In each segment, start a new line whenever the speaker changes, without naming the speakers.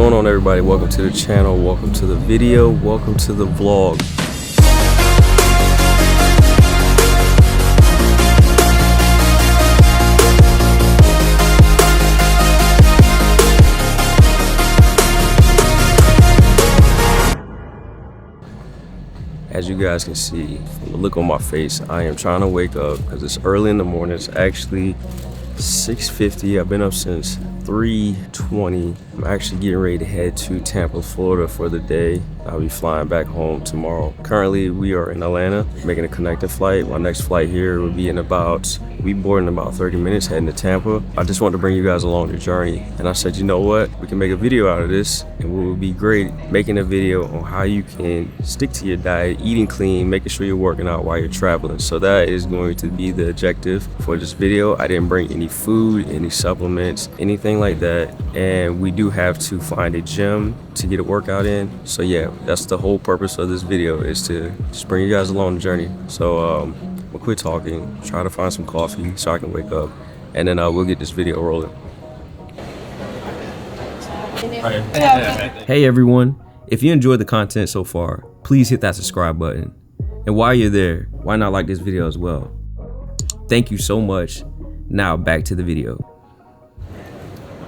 going on, everybody? Welcome to the channel, welcome to the video, welcome to the vlog. As you guys can see from the look on my face, I am trying to wake up because it's early in the morning. It's actually 6:50. I've been up since 3:20. I'm actually getting ready to head to Tampa, Florida for the day. I'll be flying back home tomorrow. Currently, we are in Atlanta, making a connecting flight. My next flight here will be we board in about 30 minutes, heading to Tampa. I just wanted to bring you guys along the journey. And I said, you know what? We can make a video out of this, and what would be great, making a video on how you can stick to your diet, eating clean, making sure you're working out while you're traveling. So that is going to be the objective for this video. I didn't bring any food, any supplements, anything like that. And we do have to find a gym to get a workout in. So yeah, that's the whole purpose of this video, is to just bring you guys along the journey. So we'll quit talking, try to find some coffee so I can wake up, and then we'll get this video rolling. Hey everyone, if you enjoyed the content so far, please hit that subscribe button. And while you're there, why not like this video as well? Thank you so much. Now back to the video.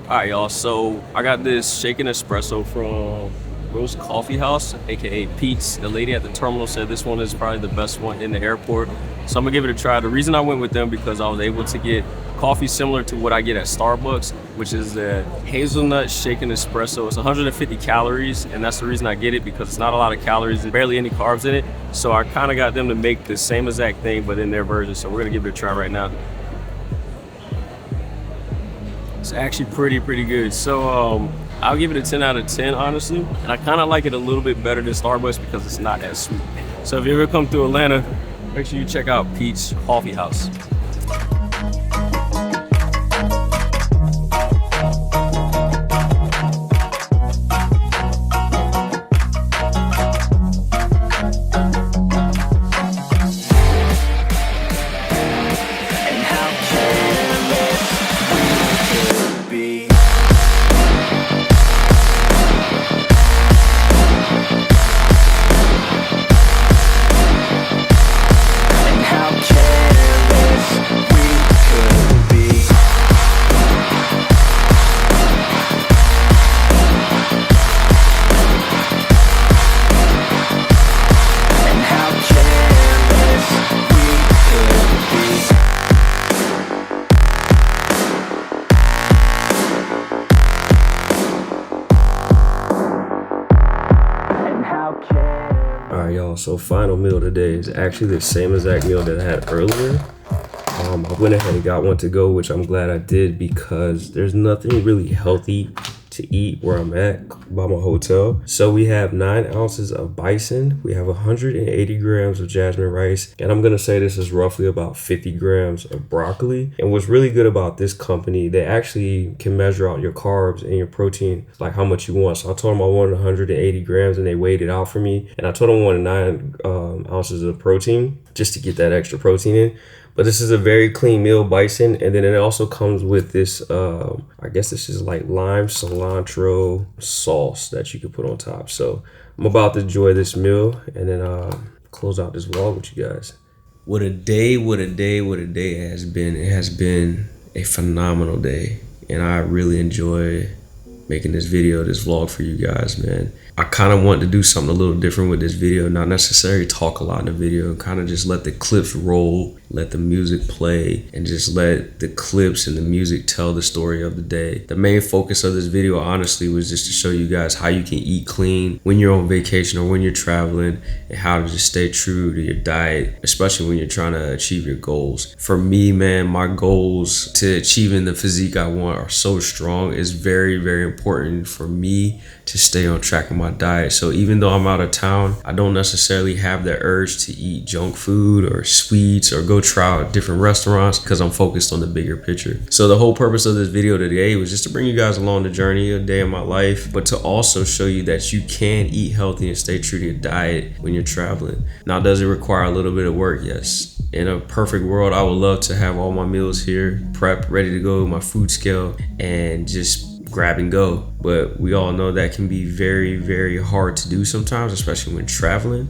All right, y'all, so I got this shaken espresso from Rose Coffee House, aka Pete's. The lady at the terminal said this one is probably the best one in the airport, so I'm gonna give it a try. The reason I went with them because I was able to get coffee similar to what I get at Starbucks, which is the hazelnut shaken espresso. It's 150 calories, and that's the reason I get it, because it's not a lot of calories and barely any carbs in it. So I kind of got them to make the same exact thing but in their version, so we're gonna give it a try right now. It's actually pretty good. So I'll give it a 10 out of 10, honestly. And I kind of like it a little bit better than Starbucks because it's not as sweet. So if you ever come through Atlanta, make sure you check out Pete's Coffee House. Alright y'all, so final meal today is actually the same exact meal that I had earlier. I went ahead and got one to go, which I'm glad I did, because there's nothing really healthy to eat where I'm at by my hotel. So we have 9 ounces of bison, we have 180 grams of jasmine rice, and I'm gonna say this is roughly about 50 grams of broccoli. And what's really good about this company, they actually can measure out your carbs and your protein, like how much you want. So I told them I wanted 180 grams and they weighed it out for me, and I told them I wanted 9 ounces of protein just to get that extra protein in. But this is a very clean meal, bison, and then it also comes with this, I guess this is like lime cilantro sauce that you can put on top. So I'm about to enjoy this meal and then close out this vlog with you guys. What a day it has been. It has been a phenomenal day, and I really enjoy making this video, this vlog for you guys, man. I kind of want to do something a little different with this video, not necessarily talk a lot in the video, kind of just let the clips roll, let the music play, and just let the clips and the music tell the story of the day. The main focus of this video, honestly, was just to show you guys how you can eat clean when you're on vacation or when you're traveling, and how to just stay true to your diet, especially when you're trying to achieve your goals. For me, man, my goals to achieving the physique I want are so strong. It's very important for me to stay on track with my diet. So even though I'm out of town, I don't necessarily have the urge to eat junk food or sweets or go try out different restaurants, because I'm focused on the bigger picture. So the whole purpose of this video today was just to bring you guys along the journey, a day in my life, but to also show you that you can eat healthy and stay true to your diet when you're traveling. Now, does it require a little bit of work? Yes. In a perfect world, I would love to have all my meals here prepped, ready to go, my food scale, and just grab and go. but we all know that can be very, very hard to do sometimes, especially when traveling.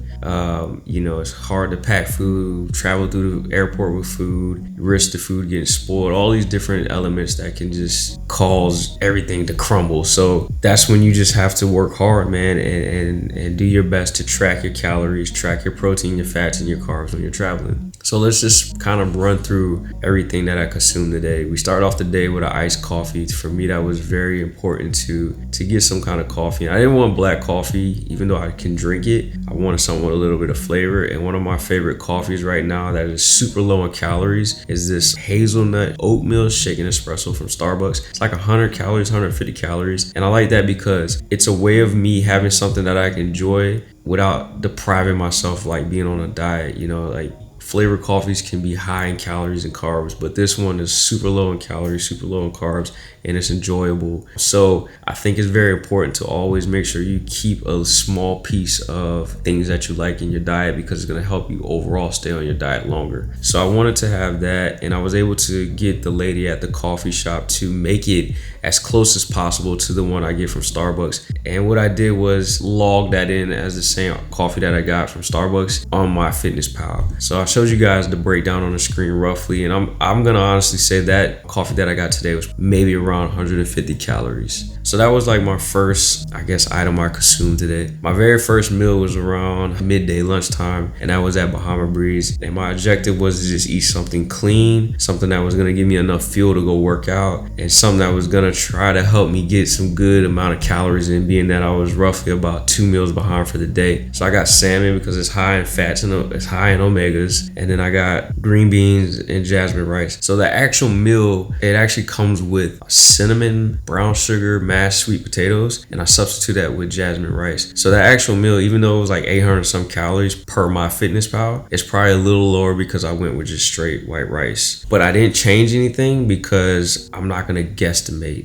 You know, it's hard to pack food, travel through the airport with food, risk the food getting spoiled, all these different elements that can just cause everything to crumble. So that's when you just have to work hard, man, and do your best to track your calories, track your protein, your fats, and your carbs when you're traveling. So let's just kind of run through everything that I consumed today. We start off the day with an iced coffee. For me, that was very important to get some kind of coffee. I didn't want black coffee, even though I can drink it. I wanted something with a little bit of flavor. And one of my favorite coffees right now that is super low in calories is this hazelnut oatmeal shaken espresso from Starbucks. It's like 100 calories, 150 calories. And I like that because it's a way of me having something that I can enjoy without depriving myself, like being on a diet, you know, like flavored coffees can be high in calories and carbs, but this one is super low in calories, super low in carbs, and it's enjoyable. So I think it's very important to always make sure you keep a small piece of things that you like in your diet, because it's going to help you overall stay on your diet longer. So I wanted to have that, and I was able to get the lady at the coffee shop to make it as close as possible to the one I get from Starbucks. And what I did was log that in as the same coffee that I got from Starbucks on MyFitnessPal. So I showed you guys the breakdown on the screen roughly, and I'm gonna honestly say that coffee that I got today was maybe around 150 calories. So that was like my first, I guess, item I consumed today. My very first meal was around midday lunchtime, and that was at Bahama Breeze. And my objective was to just eat something clean, something that was gonna give me enough fuel to go work out, and something that was gonna try to help me get some good amount of calories in, being that I was roughly about 2 meals behind for the day. So I got salmon because it's high in fats and it's high in omegas, and then I got green beans and jasmine rice. So the actual meal, it actually comes with cinnamon, brown sugar, mashed sweet potatoes, and I substitute that with jasmine rice. So the actual meal, even though it was like 800 some calories per MyFitnessPal, it's probably a little lower because I went with just straight white rice. But I didn't change anything because I'm not gonna guesstimate.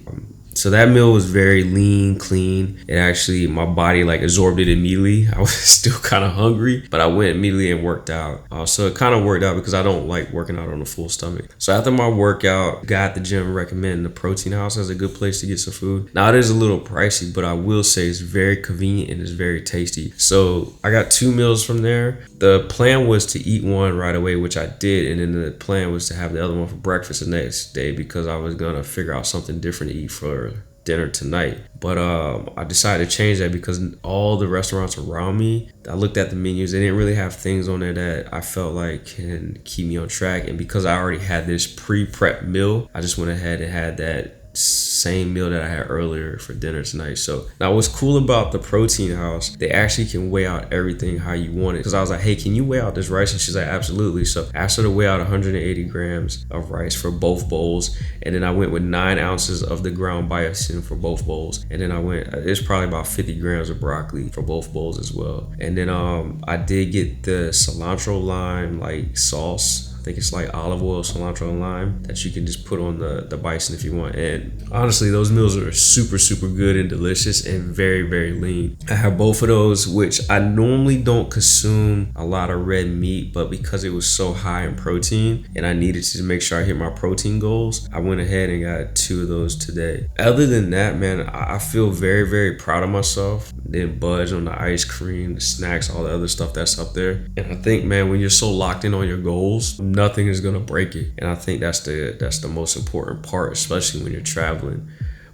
So that meal was very lean, clean. It actually, my body like absorbed it immediately. I was still kind of hungry, but I went immediately and worked out. So it kind of worked out because I don't like working out on a full stomach. So after my workout, guy at the gym recommended the Protein House as a good place to get some food. Now it is a little pricey, but I will say it's very convenient and it's very tasty. So I got 2 meals from there. The plan was to eat one right away, which I did. And then the plan was to have the other one for breakfast the next day because I was gonna figure out something different to eat for dinner tonight. But I decided to change that because all the restaurants around me, I looked at the menus, they didn't really have things on there that I felt like can keep me on track. And because I already had this pre-prep meal, I just went ahead and had that same meal that I had earlier for dinner tonight. So now what's cool about the Protein House, they actually can weigh out everything how you want it. Because I was like, hey, can you weigh out this rice? And she's like, absolutely. So I asked her to weigh out 180 grams of rice for both bowls. And then I went with 9 ounces of the ground biotin for both bowls. And then I went, it's probably about 50 grams of broccoli for both bowls as well. And then I did get the cilantro lime like sauce. I think it's like olive oil, cilantro, and lime that you can just put on the bison if you want. And honestly, those meals are super, super good and delicious and very, very lean. I have both of those, which I normally don't consume a lot of red meat, but because it was so high in protein and I needed to make sure I hit my protein goals, I went ahead and got 2 of those today. Other than that, man, I feel very, very proud of myself. Didn't budge on the ice cream, the snacks, all the other stuff that's up there. And I think, man, when you're so locked in on your goals, nothing is gonna break it. And I think that's the most important part, especially when you're traveling.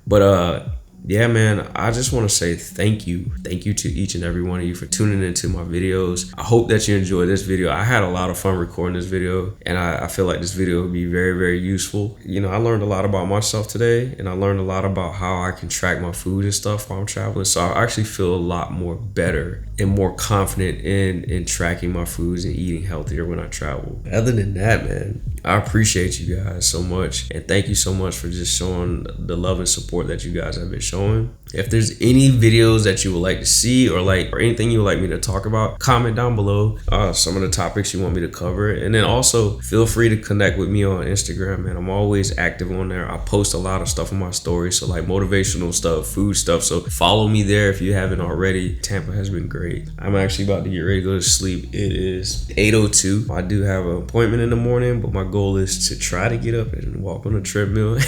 But yeah, man, I just want to say thank you to each and every one of you for tuning into my videos. I hope that you enjoyed this video. I had a lot of fun recording this video, and I feel like this video will be very, very useful. You know, I learned a lot about myself today, and I learned a lot about how I can track my food and stuff while I'm traveling. So I actually feel a lot more better and more confident in tracking my foods and eating healthier when I travel. Other than that, man, I appreciate you guys so much, and thank you so much for just showing the love and support that you guys have been showing. If there's any videos that you would like to see or anything you would like me to talk about, comment down below some of the topics you want me to cover. And then also feel free to connect with me on Instagram, man. I'm always active on there. I post a lot of stuff on my stories, so like motivational stuff, food stuff. So follow me there if you haven't already. Tampa has been great. I'm actually about to get ready to go to sleep. It is 8:02. I do have an appointment in the morning, but my goal is to try to get up and walk on a treadmill.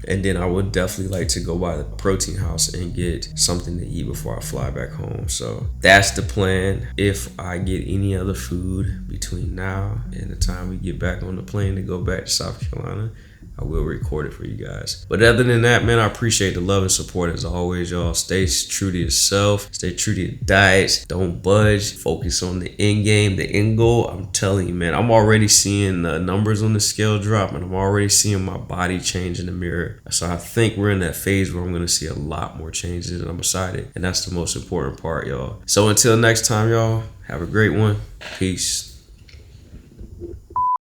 And then I would definitely like to go by the Protein House and get something to eat before I fly back home. So that's the plan. If I get any other food between now and the time we get back on the plane to go back to South Carolina, I will record it for you guys. But other than that, man, I appreciate the love and support as always, y'all. Stay true to yourself. Stay true to your diets. Don't budge. Focus on the end game, the end goal. I'm telling you, man, I'm already seeing the numbers on the scale drop, and I'm already seeing my body change in the mirror. So I think we're in that phase where I'm going to see a lot more changes, and I'm excited. And that's the most important part, y'all. So until next time, y'all, have a great one. Peace.